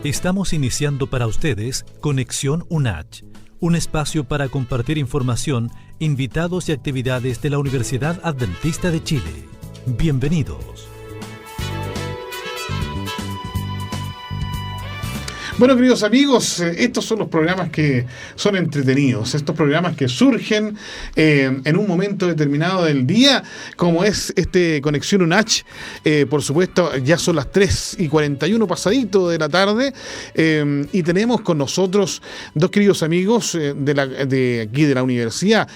Estamos iniciando para ustedes Conexión UNACH, un espacio para compartir información, invitados y actividades de la Universidad Adventista de Chile. Bienvenidos. Bueno, queridos amigos, estos son los programas que son entretenidos, estos programas que surgen en un momento determinado del día, como es Conexión UNACH. Por supuesto, ya son las 3:41 pasadito de la tarde, y tenemos con nosotros dos queridos amigos de aquí de la universidad.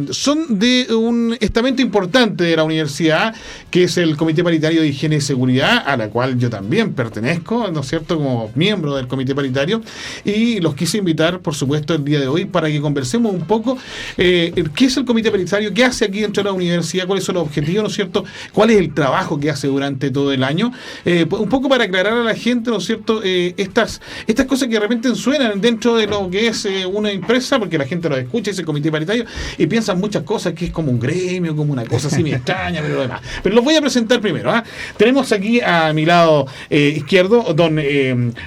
Son de un estamento importante de la universidad, que es el Comité Paritario de Higiene y Seguridad, a la cual yo también pertenezco, ¿no es cierto?, como miembro del Comité Paritario, y los quise invitar, por supuesto, el día de hoy para que conversemos un poco qué es el Comité Paritario, qué hace aquí dentro de la universidad, cuáles son los objetivos, ¿no es cierto?, cuál es el trabajo que hace durante todo el año, un poco para aclarar a la gente, ¿no es cierto?, estas cosas que de repente suenan dentro de lo que es una empresa, porque la gente lo escucha, ese Comité Paritario, y piensan muchas cosas, que es como un gremio, como una cosa así me extraña, pero lo demás. Pero los voy a presentar primero. Tenemos aquí a mi lado izquierdo don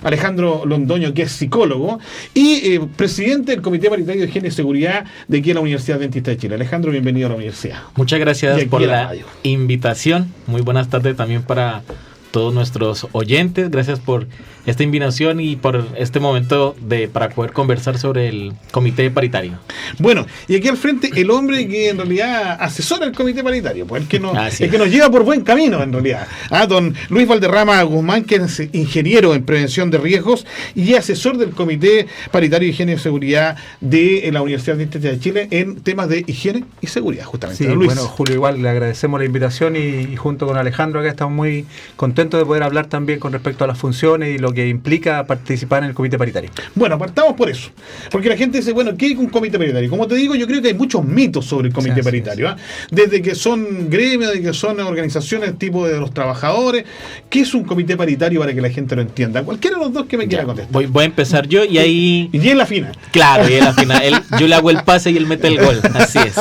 Alejandro Londoño, que es psicólogo y presidente del Comité Paritario de Higiene y Seguridad de aquí en la Universidad Adventista de Chile. Alejandro, bienvenido a la universidad. Muchas gracias por la invitación. Muy buenas tardes también para todos nuestros oyentes. Gracias por esta invitación y por este momento para poder conversar sobre el Comité Paritario. Bueno, y aquí al frente el hombre que en realidad asesora el Comité Paritario, pues el que nos lleva por buen camino en realidad. Don Luis Valderrama Guzmán, que es ingeniero en prevención de riesgos y asesor del Comité Paritario de Higiene y Seguridad de la Universidad Adventista de Chile en temas de higiene y seguridad, justamente. Sí, bueno, Julio, igual le agradecemos la invitación y junto con Alejandro acá estamos muy contentos de poder hablar también con respecto a las funciones y lo que implica participar en el Comité Paritario. Bueno, partamos por eso, porque la gente dice, bueno, ¿qué es un Comité Paritario? Como te digo, yo creo que hay muchos mitos sobre el Comité Paritario, desde que son gremios, desde que son organizaciones tipo de los trabajadores. ¿Qué es un Comité Paritario para que la gente lo entienda? Cualquiera de los dos que me quiera contestar. Voy a empezar yo y ahí... Y en la fina. Claro, y en la fina. Yo le hago el pase y él mete el gol, así es.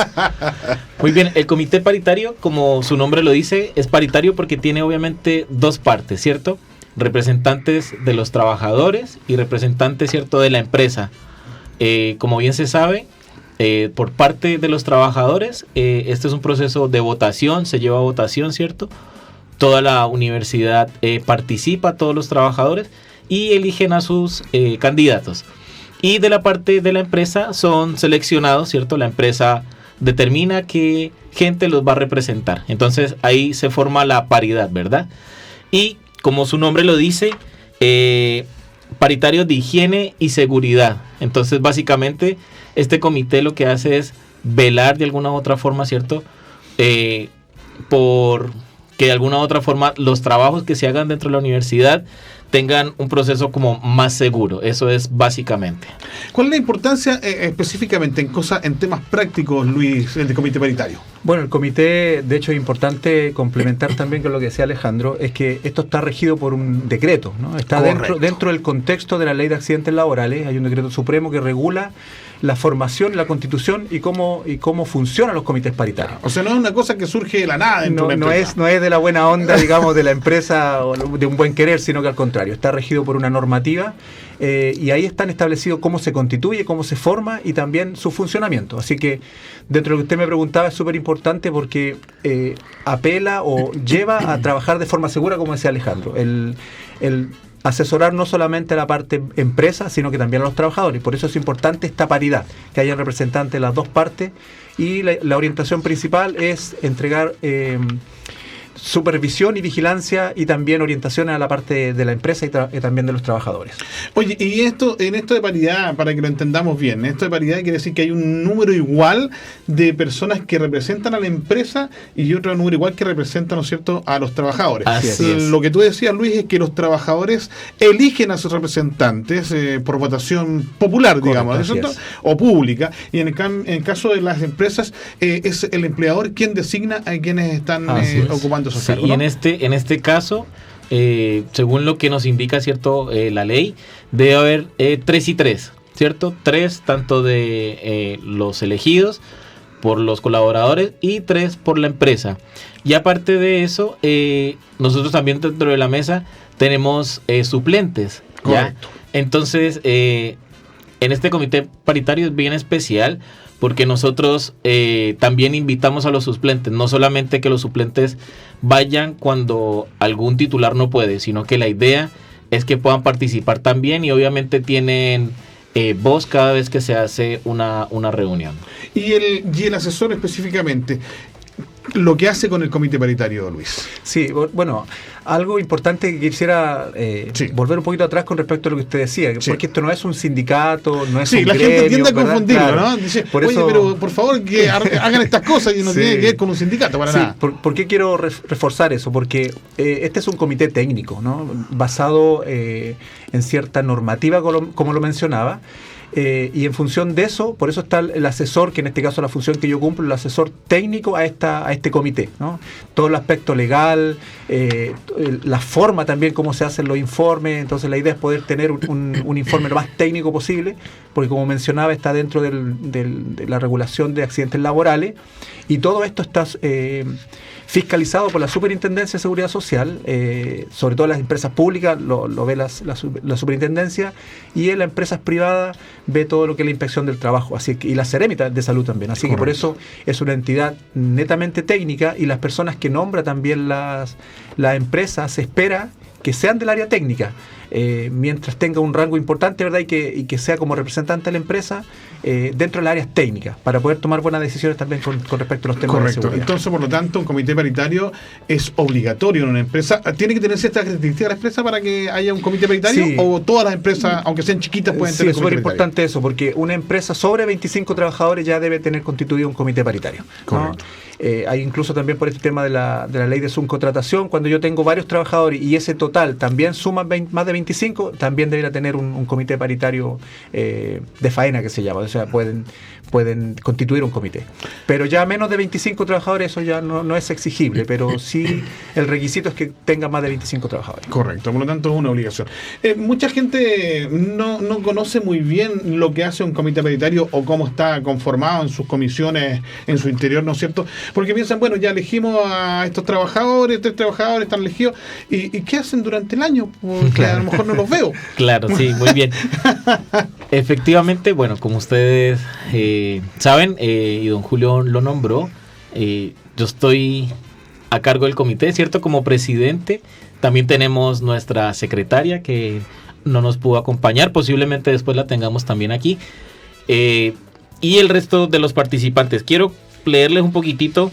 Muy bien, el Comité Paritario, como su nombre lo dice, es paritario porque tiene obviamente dos partes, ¿cierto? Representantes de los trabajadores y representantes, ¿cierto?, de la empresa. Como bien se sabe, por parte de los trabajadores, este es un proceso de votación, se lleva a votación, ¿cierto? Toda la universidad participa, todos los trabajadores, y eligen a sus candidatos. Y de la parte de la empresa son seleccionados, ¿cierto? La empresa determina qué gente los va a representar. Entonces ahí se forma la paridad, ¿verdad? Y como su nombre lo dice, paritario de higiene y seguridad. Entonces básicamente este comité lo que hace es velar de alguna u otra forma, ¿cierto? Por que de alguna u otra forma los trabajos que se hagan dentro de la universidad tengan un proceso como más seguro. Eso es básicamente. ¿Cuál es la importancia específicamente en temas prácticos, Luis, del Comité Paritario? Bueno, el comité, de hecho, es importante complementar también con lo que decía Alejandro, es que esto está regido por un decreto, ¿no? Está dentro del contexto de la Ley de Accidentes Laborales. Hay un decreto supremo que regula la formación, la constitución y cómo funcionan los comités paritarios. O sea, no es una cosa que surge de la nada dentro de la empresa. No es de la buena onda, digamos, de la empresa o de un buen querer, sino que al contrario, está regido por una normativa y ahí están establecidos cómo se constituye, cómo se forma y también su funcionamiento. Así que dentro de lo que usted me preguntaba es súper importante porque apela o lleva a trabajar de forma segura, como decía Alejandro. El asesorar no solamente a la parte empresa, sino que también a los trabajadores. Por eso es importante esta paridad, que haya representantes de las dos partes, y la orientación principal es entregar supervisión y vigilancia y también orientación a la parte de la empresa y también de los trabajadores. Oye, y en esto de paridad, para que lo entendamos bien, esto de paridad quiere decir que hay un número igual de personas que representan a la empresa y otro número igual que representan, ¿no es cierto?, a los trabajadores. Así es. Lo que tú decías, Luis, es que los trabajadores eligen a sus representantes por votación popular, digamos, ¿no es cierto?, o pública, y en el caso de las empresas es el empleador quien designa a quienes están ocupando esos cargos, y ¿no? en este caso, según lo que nos indica, ¿cierto?, la ley, debe haber 3 y 3, ¿cierto? 3 tanto de los elegidos por los colaboradores y 3 por la empresa. Y aparte de eso, nosotros también dentro de la mesa tenemos suplentes. Correcto. Entonces, en este comité paritario es bien especial porque nosotros también invitamos a los suplentes, no solamente que los suplentes vayan cuando algún titular no puede, sino que la idea es que puedan participar también y obviamente tienen voz cada vez que se hace una reunión. Y el asesor específicamente, lo que hace con el comité paritario, Luis. Sí, bueno, algo importante que quisiera volver un poquito atrás con respecto a lo que usted decía, porque esto no es un sindicato, no es un gremio. Sí, la gente tiende a confundirlo, claro, ¿no? Dice, pero por favor que hagan estas cosas y no tiene que ver con un sindicato para nada. ¿Por qué quiero reforzar eso? Porque este es un comité técnico, ¿no? Basado en cierta normativa, como lo mencionaba. Y en función de eso, por eso está el asesor, que en este caso la función que yo cumplo, el asesor técnico a este comité, ¿no? Todo el aspecto legal, la forma también, cómo se hacen los informes. Entonces la idea es poder tener un informe lo más técnico posible, porque como mencionaba, está dentro de la regulación de accidentes laborales, y todo esto está fiscalizado por la Superintendencia de Seguridad Social, sobre todo en las empresas públicas lo ve la Superintendencia, y en las empresas privadas ve todo lo que es la inspección del trabajo, y la Seremita de Salud también. Así que por eso es una entidad netamente técnica, y las personas que nombra también las empresas se espera que sean del área técnica, mientras tenga un rango importante, ¿verdad? Y que sea como representante de la empresa dentro de las áreas técnicas, para poder tomar buenas decisiones también con respecto a los temas de seguridad. Entonces, por lo tanto, un comité paritario es obligatorio en una empresa. ¿Tiene que tener ciertas características la empresa para que haya un comité paritario? Sí. ¿O todas las empresas, aunque sean chiquitas, pueden tener un comité paritario? Sí, es súper importante eso, porque una empresa sobre 25 trabajadores ya debe tener constituido un comité paritario, ¿no? Hay incluso también por este tema de la ley de subcontratación, cuando yo tengo varios trabajadores y ese total también suma más de 25, también debería tener un comité paritario de faena, que se llama. O sea, pueden constituir un comité. Pero ya menos de 25 trabajadores, eso ya no es exigible, pero sí el requisito es que tenga más de 25 trabajadores. Correcto, por lo tanto es una obligación. Mucha gente no conoce muy bien lo que hace un comité paritario o cómo está conformado en sus comisiones, en su interior, ¿no es cierto? Porque piensan, bueno, ya elegimos a estos trabajadores, 3 trabajadores están elegidos, ¿y qué hacen durante el año? Porque a lo mejor no los veo. Claro, sí, muy bien. Efectivamente, bueno, como ustedes saben, y don Julio lo nombró, yo estoy a cargo del comité, ¿cierto? Como presidente. También tenemos nuestra secretaria que no nos pudo acompañar, posiblemente después la tengamos también aquí. Y el resto de los participantes. Quiero leerles un poquitito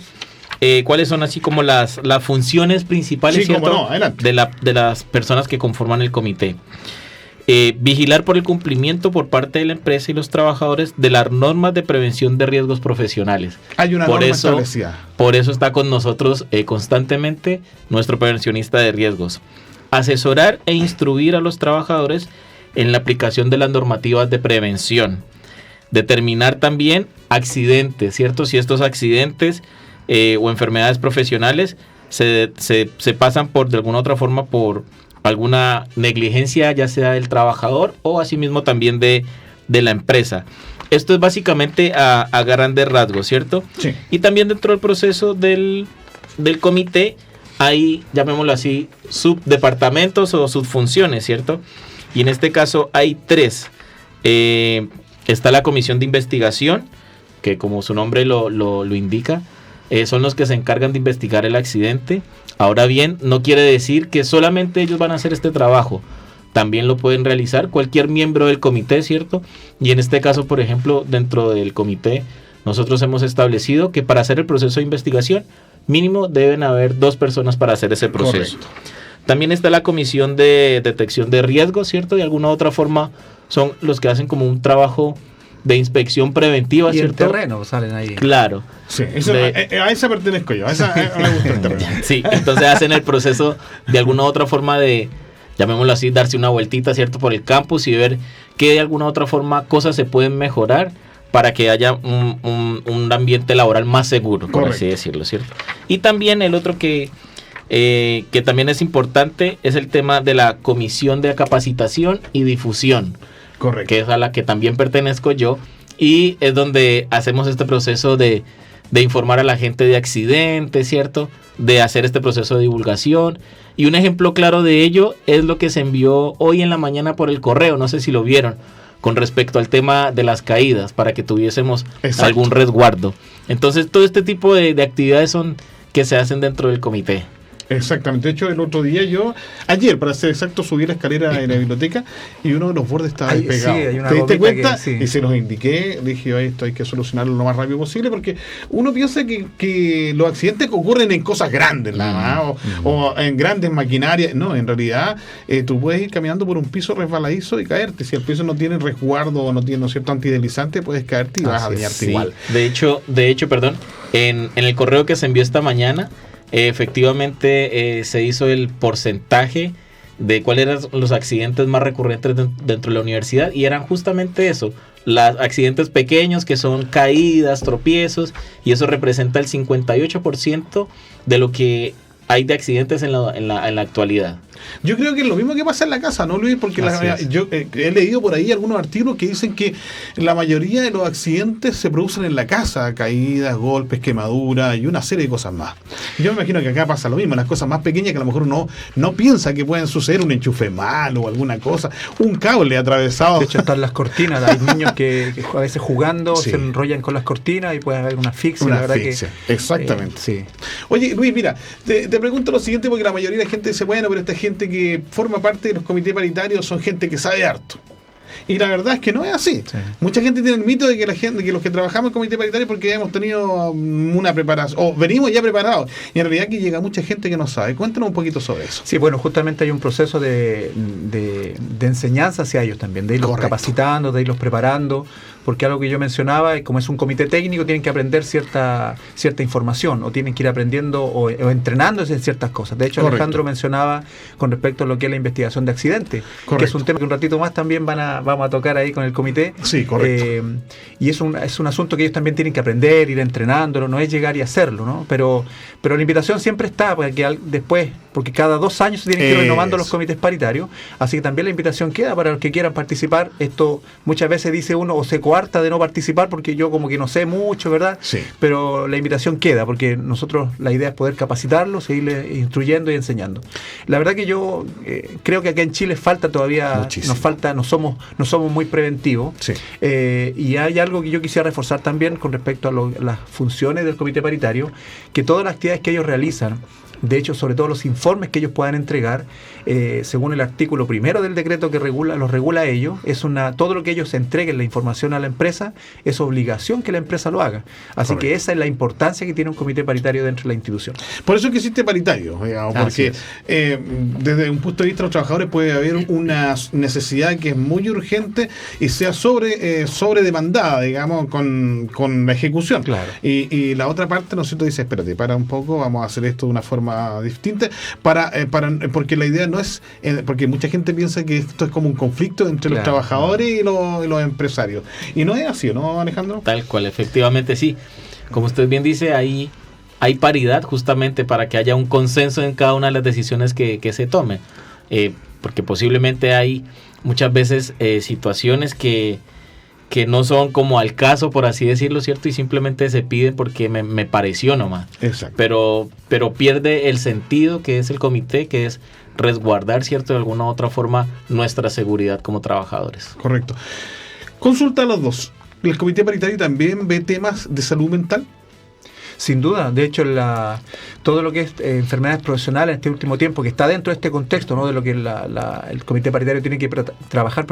cuáles son así como las funciones principales, ¿cierto? De las personas que conforman el comité. Vigilar por el cumplimiento por parte de la empresa y los trabajadores de las normas de prevención de riesgos profesionales. Hay una norma establecida. Por eso está con nosotros constantemente nuestro prevencionista de riesgos. Asesorar e instruir a los trabajadores en la aplicación de las normativas de prevención. Determinar también accidentes, ¿cierto? Si estos accidentes o enfermedades profesionales se pasan de alguna otra forma por alguna negligencia, ya sea del trabajador o asimismo también de la empresa. Esto es básicamente a grandes rasgos, ¿cierto? Sí. Y también dentro del proceso del comité hay, llamémoslo así, subdepartamentos o subfunciones, ¿cierto? Y en este caso hay 3. Está la comisión de investigación, que como su nombre lo indica, son los que se encargan de investigar el accidente. Ahora bien, no quiere decir que solamente ellos van a hacer este trabajo. También lo pueden realizar cualquier miembro del comité, ¿cierto? Y en este caso, por ejemplo, dentro del comité, nosotros hemos establecido que para hacer el proceso de investigación, mínimo deben haber 2 personas para hacer ese proceso. Correcto. También está la comisión de detección de riesgos, ¿cierto? De alguna u otra forma son los que hacen como un trabajo de inspección preventiva, y ¿cierto? el terreno salen ahí. Claro. Sí, a esa pertenezco yo, a esa me gusta el terreno. Sí, entonces hacen el proceso de alguna u otra forma de, llamémoslo así, darse una vueltita, ¿cierto? Por el campus y ver qué de alguna u otra forma cosas se pueden mejorar para que haya un ambiente laboral más seguro, por así decirlo, ¿cierto? Y también el otro que también es importante es el tema de la comisión de capacitación y difusión. Correcto. Que es a la que también pertenezco yo, y es donde hacemos este proceso de de informar a la gente de accidentes, ¿cierto? De hacer este proceso de divulgación. Y un ejemplo claro de ello es lo que se envió hoy en la mañana por el correo, no sé si lo vieron, con respecto al tema de las caídas, para que tuviésemos algún resguardo. Entonces, todo este tipo de actividades son que se hacen dentro del comité. Exactamente. De hecho, el otro día ayer, para ser exacto, subí la escalera en la biblioteca y uno de los bordes estaba despegado. Sí, hay una ¿Te diste cuenta? sí. Y se los indiqué, dije, esto hay que solucionarlo lo más rápido posible, porque uno piensa que los accidentes ocurren en cosas grandes, nada más, o en grandes maquinarias. No, en realidad, tú puedes ir caminando por un piso resbaladizo y caerte. Si el piso no tiene resguardo o no tiene cierto antideslizante, puedes caerte y vas a dañarte igual. De hecho, perdón, en el correo que se envió esta mañana, efectivamente se hizo el porcentaje de cuáles eran los accidentes más recurrentes dentro de la universidad, y eran justamente eso, los accidentes pequeños que son caídas, tropiezos, y eso representa el 58% de lo que hay de accidentes en la actualidad. Yo creo que es lo mismo que pasa en la casa, ¿no, Luis? Porque yo he leído por ahí algunos artículos que dicen que la mayoría de los accidentes se producen en la casa, caídas, golpes, quemaduras y una serie de cosas más. Yo me imagino que acá pasa lo mismo, las cosas más pequeñas que a lo mejor uno no piensa que pueden suceder, un enchufe mal o alguna cosa, un cable atravesado. De hecho, están las cortinas, hay niños que a veces jugando se enrollan con las cortinas y puede haber una asfixia. Una asfixia, exactamente. Sí. Oye, Luis, mira, te pregunto lo siguiente, porque la mayoría de la gente dice, bueno, pero esta gente que forma parte de los comités paritarios son gente que sabe harto. Y la verdad es que no es así. Sí. Mucha gente tiene el mito de que los que trabajamos en comité paritario porque hemos tenido una preparación, o venimos ya preparados. Y en realidad que llega mucha gente que no sabe. Cuéntanos un poquito sobre eso. Sí, bueno, justamente hay un proceso de enseñanza hacia ellos también, de irlos capacitando, de irlos preparando, porque algo que yo mencionaba, como es un comité técnico, tienen que aprender cierta información, o tienen que ir aprendiendo o entrenándose en ciertas cosas. De hecho, Alejandro mencionaba con respecto a lo que es la investigación de accidentes, que es un tema que un ratito más también vamos a tocar ahí con el comité. Sí, correcto. Y es un asunto que ellos también tienen que aprender, ir entrenándolo, no es llegar y hacerlo, ¿no? Pero la invitación siempre está, porque cada 2 años se tienen que ir renovando los comités paritarios, así que también la invitación queda para los que quieran participar. Esto muchas veces dice uno, o se coarta de no participar porque yo como que no sé mucho, ¿verdad? Sí. Pero la invitación queda, porque nosotros la idea es poder capacitarlos, seguirles instruyendo y enseñando. La verdad que yo creo que acá en Chile falta todavía, muchísimo. No somos muy preventivos. Sí. Y hay algo que yo quisiera reforzar también con respecto a las funciones del comité paritario, que todas las actividades que ellos realizan, de hecho, sobre todo los informes que ellos puedan entregar, según el artículo 1 del decreto que los regula a ellos, todo lo que ellos entreguen la información a la empresa, es obligación que la empresa lo haga. Así que esa es la importancia que tiene un comité paritario dentro de la institución. Por eso es que existe paritario, digamos, porque desde un punto de vista de los trabajadores puede haber una necesidad que es muy urgente y sea sobredemandada, digamos, con la ejecución. Claro. Y la otra parte, ¿no es cierto?, dice, espérate, para un poco, vamos a hacer esto de una forma distinta, porque la idea no es, porque mucha gente piensa que esto es como un conflicto entre los trabajadores y los empresarios, y no es así, ¿no, Alejandro? Tal cual, efectivamente sí, como usted bien dice, hay paridad justamente para que haya un consenso en cada una de las decisiones que se tomen, porque posiblemente hay muchas veces situaciones que no son como al caso, por así decirlo, ¿cierto? Y simplemente se piden porque me pareció nomás. Exacto. Pero pierde el sentido que es el comité, que es resguardar, ¿cierto?, de alguna u otra forma nuestra seguridad como trabajadores. Correcto. Consulta a los dos. ¿El comité paritario también ve temas de salud mental? Sin duda, de hecho todo lo que es enfermedades profesionales en este último tiempo, que está dentro de este contexto, ¿no?, de lo que el comité paritario tiene que trabajar,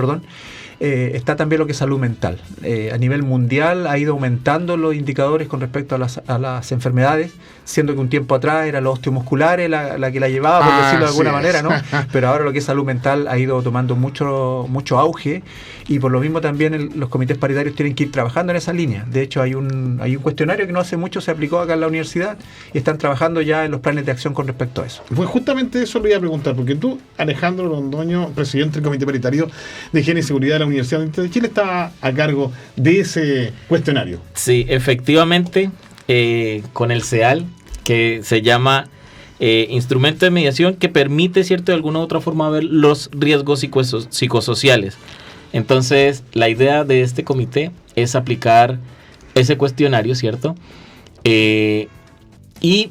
está también lo que es salud mental. A nivel mundial ha ido aumentando los indicadores con respecto a las enfermedades, siendo que un tiempo atrás era los osteomusculares la que la llevaba, por decirlo de alguna manera, ¿no? Pero ahora lo que es salud mental ha ido tomando mucho auge, y por lo mismo también los comités paritarios tienen que ir trabajando en esa línea. De hecho, hay un cuestionario que no hace mucho se aplicó acá en la universidad y están trabajando ya en los planes de acción con respecto a eso. Pues justamente eso lo iba a preguntar, porque tú, Alejandro Londoño, presidente del Comité Paritario de Higiene y Seguridad de la Universidad de Chile, estaba a cargo de ese cuestionario. Sí, efectivamente, con el CEAL, que se llama instrumento de mediación que permite, ¿cierto?, de alguna u otra forma ver los riesgos psicosociales. Entonces, la idea de este comité es aplicar ese cuestionario, ¿cierto?, y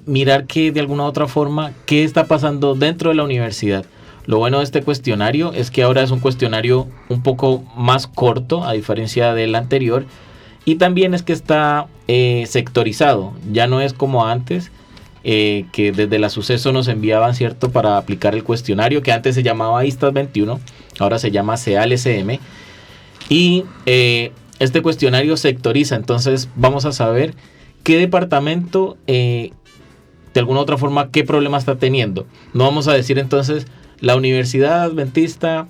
mirar que de alguna u otra forma qué está pasando dentro de la universidad. Lo bueno de este cuestionario es que ahora es un cuestionario un poco más corto a diferencia del anterior, y también es que está sectorizado. Ya no es como antes, que desde la Suceso nos enviaban, ¿cierto?, para aplicar el cuestionario, que antes se llamaba ISTAS 21, ahora se llama CEAL-SM, y este cuestionario sectoriza. Entonces vamos a saber qué departamento, de alguna u otra forma, qué problema está teniendo. No vamos a decir entonces la Universidad Adventista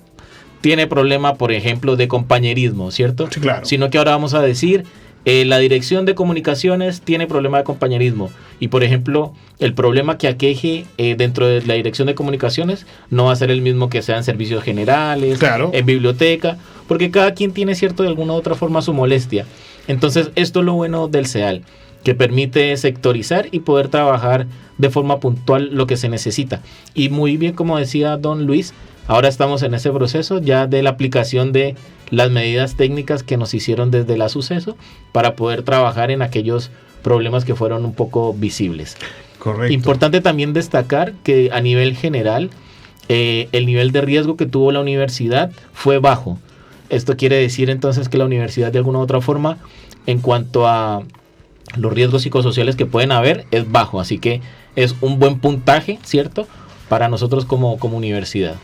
tiene problema, por ejemplo, de compañerismo, ¿cierto? Sí, claro. Sino que ahora vamos a decir la Dirección de Comunicaciones tiene problema de compañerismo. Y, por ejemplo, el problema que aqueje dentro de la Dirección de Comunicaciones no va a ser el mismo que sea en servicios generales, claro, en biblioteca, porque cada quien tiene, ¿cierto?, de alguna u otra forma su molestia. Entonces, esto es lo bueno del CEAL, que permite sectorizar y poder trabajar de forma puntual lo que se necesita. Y muy bien, como decía don Luis, ahora estamos en ese proceso ya de la aplicación de las medidas técnicas que nos hicieron desde la Suceso para poder trabajar en aquellos problemas que fueron un poco visibles. Correcto. Importante también destacar que a nivel general el nivel de riesgo que tuvo la universidad fue bajo. Esto quiere decir entonces que la universidad de alguna u otra forma, en cuanto a los riesgos psicosociales que pueden haber, es bajo. Así que es un buen puntaje, ¿cierto?, para nosotros como universidad.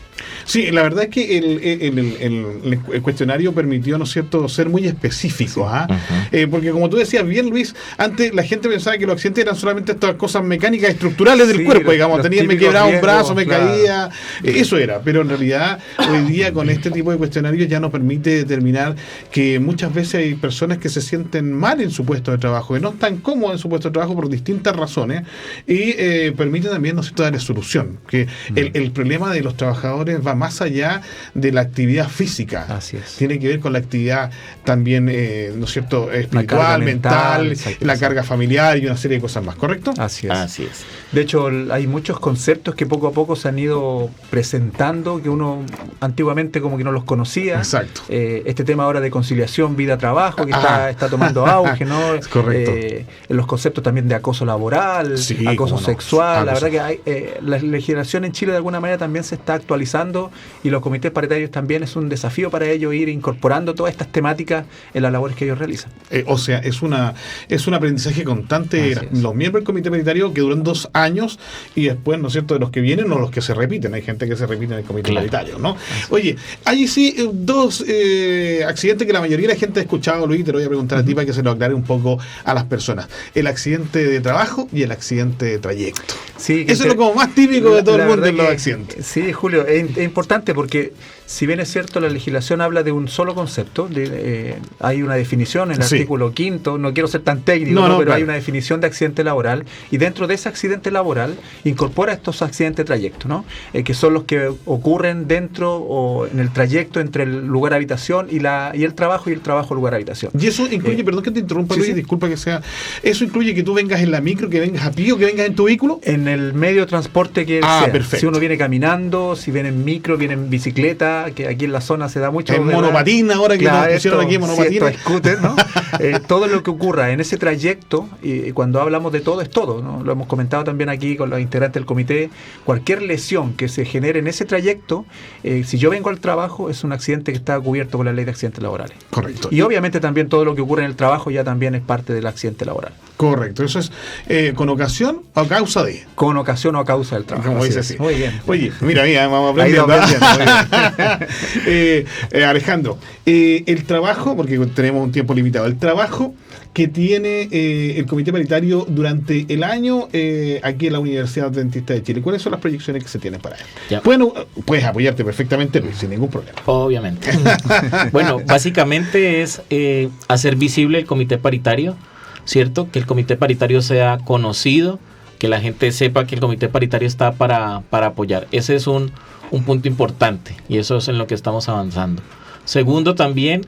Sí, la verdad es que el cuestionario permitió, ¿no es cierto?, ser muy específico, ¿ah? Uh-huh. Porque como tú decías bien, Luis, antes la gente pensaba que los accidentes eran solamente estas cosas mecánicas estructurales del cuerpo, digamos, me quebraba un brazo, me caía, eso era, pero en realidad hoy día con este tipo de cuestionarios ya nos permite determinar que muchas veces hay personas que se sienten mal en su puesto de trabajo, que no están cómodos en su puesto de trabajo por distintas razones, y permite también, ¿no es cierto?, darle solución, que el problema de los trabajadores va más allá de la actividad física. Así es. Tiene que ver con la actividad también, ¿no es cierto?, espiritual, mental, la carga familiar y una serie de cosas más, ¿correcto? Así es. Así es. De hecho, hay muchos conceptos que poco a poco se han ido presentando, que uno antiguamente como que no los conocía. Exacto. Este tema ahora de conciliación vida-trabajo, que está tomando auge, ¿no? Es correcto. Los conceptos también de acoso laboral, sí, acoso sexual. La verdad que hay, la legislación en Chile de alguna manera también se está actualizando, y los comités paritarios también es un desafío para ellos ir incorporando todas estas temáticas en las labores que ellos realizan. O sea, es un aprendizaje constante. Los miembros del comité paritario que duran 2 años, y después, ¿no es cierto?, de los que vienen o los que se repiten. Hay gente que se repite en el comité paritario, ¿no? Oye, hay sí 2 accidentes que la mayoría de la gente ha escuchado, Luis, te lo voy a preguntar a ti para que se lo aclare un poco a las personas. El accidente de trabajo y el accidente de trayecto. Sí, eso es lo como más típico de todo el mundo en los accidentes. Sí, Julio, es importante porque si bien es cierto, la legislación habla de un solo concepto, hay una definición en el artículo 5º, no quiero ser tan técnico, pero claro, hay una definición de accidente laboral, y dentro de ese accidente laboral incorpora estos accidentes de trayecto, ¿no? Que son los que ocurren dentro o en el trayecto entre el lugar de habitación y el trabajo lugar de habitación. Y eso incluye, perdón que te interrumpa, Luis, disculpa que sea, ¿eso incluye que tú vengas en la micro, que vengas a pie o que vengas en tu vehículo? En el medio de transporte que sea. Perfecto. Si uno viene caminando, si viene en micro, viene en bicicleta, que aquí en la zona se da mucho. En monopatín, ahora que nos pusieron aquí en monopatín. Scooter, ¿no? Todo lo que ocurra en ese trayecto, y cuando hablamos de todo, es todo, ¿no? Lo hemos comentado también aquí con los integrantes del comité. Cualquier lesión que se genere en ese trayecto, si yo vengo al trabajo, es un accidente que está cubierto por la ley de accidentes laborales. Correcto. Y obviamente también todo lo que ocurre en el trabajo ya también es parte del accidente laboral. Correcto. Eso es con ocasión o causa de. Con ocasión o causa del trabajo. Como dice así. Muy bien. Oye, mira, vamos aprendiendo. Alejandro, el trabajo, porque tenemos un tiempo limitado, el trabajo que tiene el comité paritario durante el año aquí en la Universidad Adventista de Chile, ¿cuáles son las proyecciones que se tienen para él? Bueno, puedes apoyarte perfectamente, Luis, sin ningún problema. Obviamente. Bueno, básicamente es hacer visible el comité paritario, ¿cierto? Que el comité paritario sea conocido, que la gente sepa que el comité paritario está para apoyar. Ese es un punto importante, y eso es en lo que estamos avanzando. Segundo, también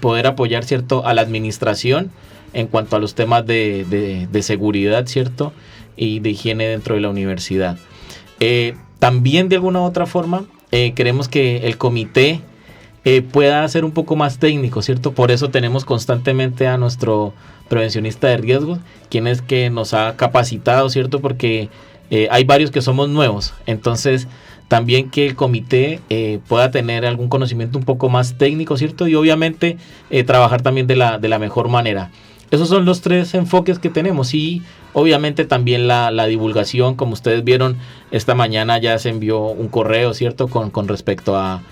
poder apoyar, ¿cierto?, a la administración en cuanto a los temas de seguridad, ¿cierto?, y de higiene dentro de la universidad. También, de alguna u otra forma, queremos que el comité pueda ser un poco más técnico, ¿cierto? Por eso tenemos constantemente a nuestro prevencionista de riesgos, quien es que nos ha capacitado, ¿cierto? Porque hay varios que somos nuevos, entonces también que el comité pueda tener algún conocimiento un poco más técnico, ¿cierto? Y obviamente trabajar también de la mejor manera. Esos son los 3 enfoques que tenemos, y obviamente también la divulgación. Como ustedes vieron, esta mañana ya se envió un correo, ¿cierto? Con respecto a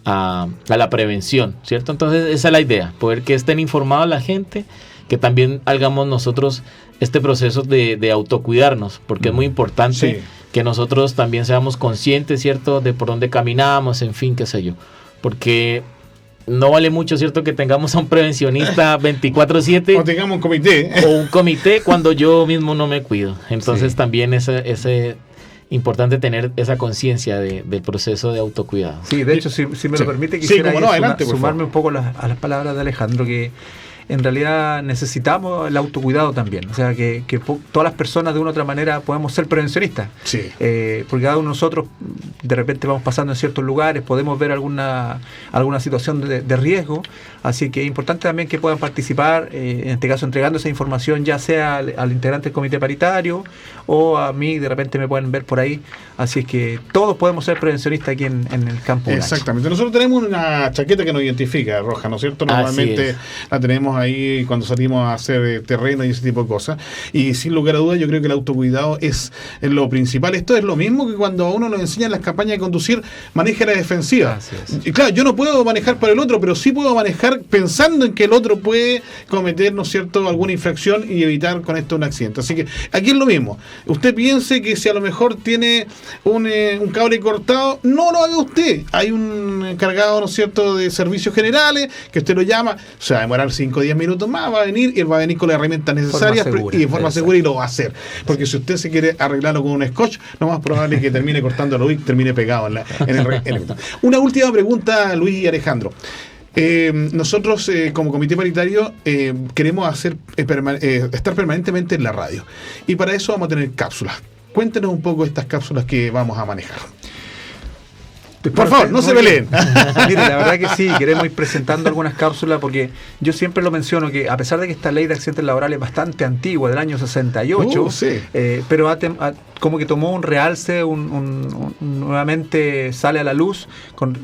la prevención, ¿cierto? Entonces esa es la idea, poder que estén informados la gente, que también hagamos nosotros este proceso de autocuidarnos, porque es muy importante. Sí. Que nosotros también seamos conscientes, ¿cierto? De por dónde caminamos, en fin, qué sé yo. Porque no vale mucho, ¿cierto? Que tengamos a un prevencionista 24/7. O tengamos un comité. O un comité cuando yo mismo no me cuido. Entonces también es importante tener esa conciencia del proceso de autocuidado. Sí, de hecho, si me lo permite, quisiera sumarme un poco a las palabras de Alejandro, que en realidad necesitamos el autocuidado también. O sea, que todas las personas de una u otra manera podemos ser prevencionistas. Sí. Porque cada uno de nosotros de repente vamos pasando en ciertos lugares, podemos ver alguna situación de riesgo. Así que es importante también que puedan participar, en este caso entregando esa información, ya sea al integrante del comité paritario o a mí, de repente me pueden ver por ahí. Así es que todos podemos ser prevencionistas aquí en el campo. Exactamente. Nosotros tenemos una chaqueta que nos identifica, roja, ¿no es cierto? Normalmente la tenemos ahí cuando salimos a hacer terreno y ese tipo de cosas. Y sin lugar a dudas, yo creo que el autocuidado es lo principal. Esto es lo mismo que cuando a uno nos enseñan las campañas de conducir, maneja la defensiva. Y claro, yo no puedo manejar para el otro, pero sí puedo manejar pensando en que el otro puede cometer, ¿no es cierto?, alguna infracción y evitar con esto un accidente. Así que aquí es lo mismo. Usted piense que si a lo mejor tiene un cable cortado, no lo haga usted. Hay un encargado, ¿no es cierto?, de servicios generales, que usted lo llama, se va a demorar 5 o 10 minutos más, va a venir y él va a venir con las herramientas necesarias y de forma segura, y lo va a hacer. Porque si usted se quiere arreglarlo con un scotch, lo más probable es que termine cortándolo y termine pegado en el Una última pregunta, Luis y Alejandro. Nosotros como comité paritario queremos estar permanentemente en la radio, y para eso vamos a tener cápsulas. Cuéntenos un poco estas cápsulas que vamos a manejar. Por favor, no se peleen. Mire, la verdad que sí, queremos ir presentando algunas cápsulas, porque yo siempre lo menciono, que a pesar de que esta ley de accidentes laborales es bastante antigua, del año 68, pero como que tomó un realce, nuevamente sale a la luz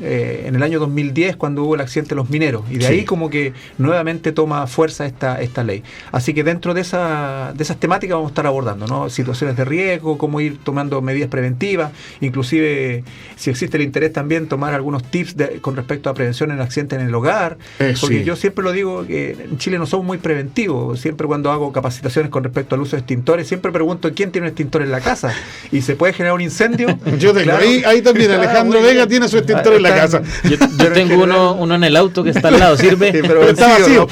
en el año 2010, cuando hubo el accidente de los mineros, y de ahí como que nuevamente toma fuerza esta ley. Así que dentro de esas temáticas vamos a estar abordando, ¿no?, situaciones de riesgo, cómo ir tomando medidas preventivas, inclusive si existe el interés también tomar algunos tips con respecto a prevención en accidentes en el hogar, porque yo siempre lo digo, que en Chile no somos muy preventivos. Siempre cuando hago capacitaciones con respecto al uso de extintores, siempre pregunto quién tiene un extintor en la casa, y se puede generar un incendio. Yo tengo, claro. ahí también Alejandro Vega tiene su extintor en la casa. Yo tengo uno en el auto que está al lado, sirve, pero está vacío.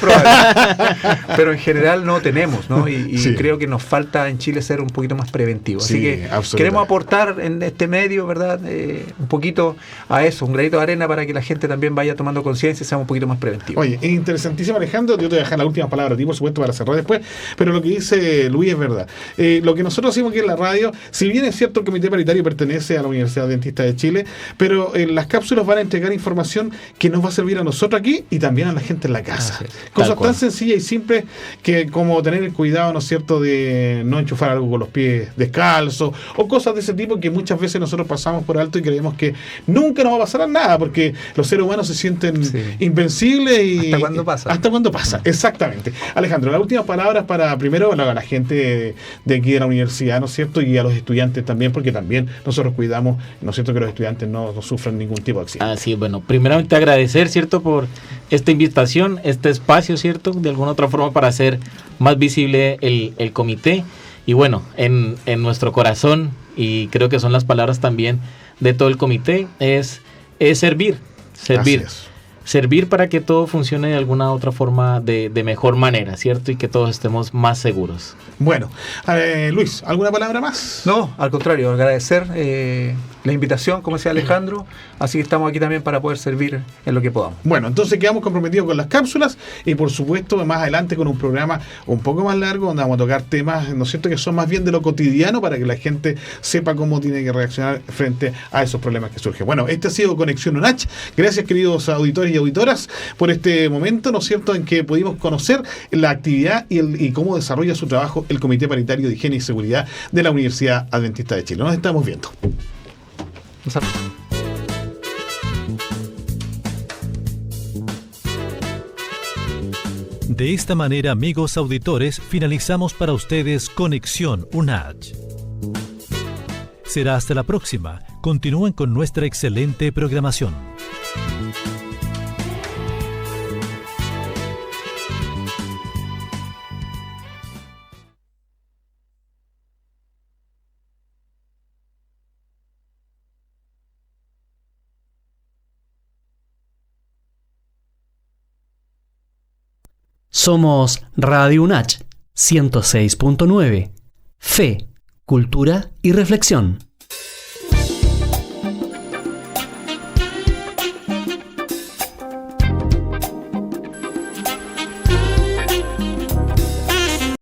Pero en general no tenemos, ¿no? Y creo que nos falta en Chile ser un poquito más preventivo. Así que queremos aportar en este medio, ¿verdad?, un poquito a eso, un granito de arena, para que la gente también vaya tomando conciencia y sea un poquito más preventivo. Oye, es interesantísimo, Alejandro. Yo te voy a dejar la última palabra a ti, por supuesto, para cerrar después, pero lo que dice Luis es verdad. Lo que nosotros hacemos aquí en la radio, si bien es cierto, el comité paritario pertenece a la Universidad Adventista de Chile, pero las cápsulas van a entregar información que nos va a servir a nosotros aquí y también a la gente en la casa. Cosas tan sencillas y simples que como tener el cuidado, ¿no es cierto?, de no enchufar algo con los pies descalzos, o cosas de ese tipo que muchas veces nosotros pasamos por alto y creemos que nunca nos va a pasar nada, porque los seres humanos se sienten invencibles y hasta cuando pasa. Exactamente. Alejandro, las últimas palabras para primero a la gente de aquí de la universidad, ¿no es cierto?, y a los estudiantes también, porque también nosotros cuidamos, ¿no es cierto?, que los estudiantes no sufran ningún tipo de accidente. Así es. Bueno, primeramente agradecer, ¿cierto?, por esta invitación, este espacio, ¿cierto?, de alguna otra forma para hacer más visible el comité. Y bueno, en nuestro corazón, y creo que son las palabras también de todo el comité, es servir para que todo funcione de alguna otra forma de mejor manera, ¿cierto? Y que todos estemos más seguros. Bueno, Luis, ¿alguna palabra más? No, al contrario, agradecer la invitación, como decía Alejandro, así que estamos aquí también para poder servir en lo que podamos. Bueno, entonces quedamos comprometidos con las cápsulas y por supuesto más adelante con un programa un poco más largo donde vamos a tocar temas, ¿no es cierto?, que son más bien de lo cotidiano para que la gente sepa cómo tiene que reaccionar frente a esos problemas que surgen. Bueno, este ha sido Conexión UNACH. Gracias, queridos auditores y auditoras, por este momento, ¿no es cierto?, en que pudimos conocer la actividad y cómo desarrolla su trabajo el Comité Paritario de Higiene y Seguridad de la Universidad Adventista de Chile. Nos estamos viendo. De esta manera, amigos auditores, finalizamos para ustedes Conexión UNACH. Será hasta la próxima. Continúen con nuestra excelente programación. Somos Radio UNACH 106.9. Fe, cultura y reflexión.